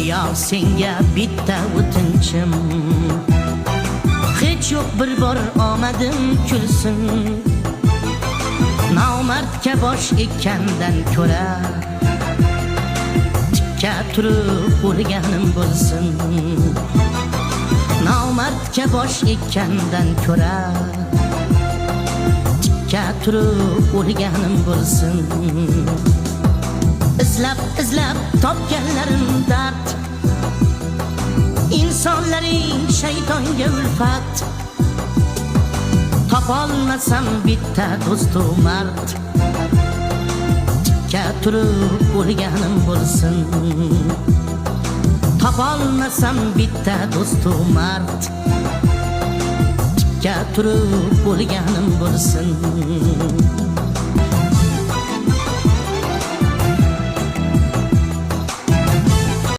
yo senga bitta o'tinchim, hech yo'q bir bor omadim kulsin. Nomardga bosh ekkandan ko'ra tikka turib o'lganim bo'lsin. Nomardga bosh ekkandan ko'ra tikka turib o'lganim bo'lsin. Izlab topganlarim dard, insonlaring shaytonga ulfat. Topolmasam bitta do'stu mard, tikka turib o'lganim bo'lsin. Topolmasam bitta do'stu mard, tikka turib o'lganim bo'lsin.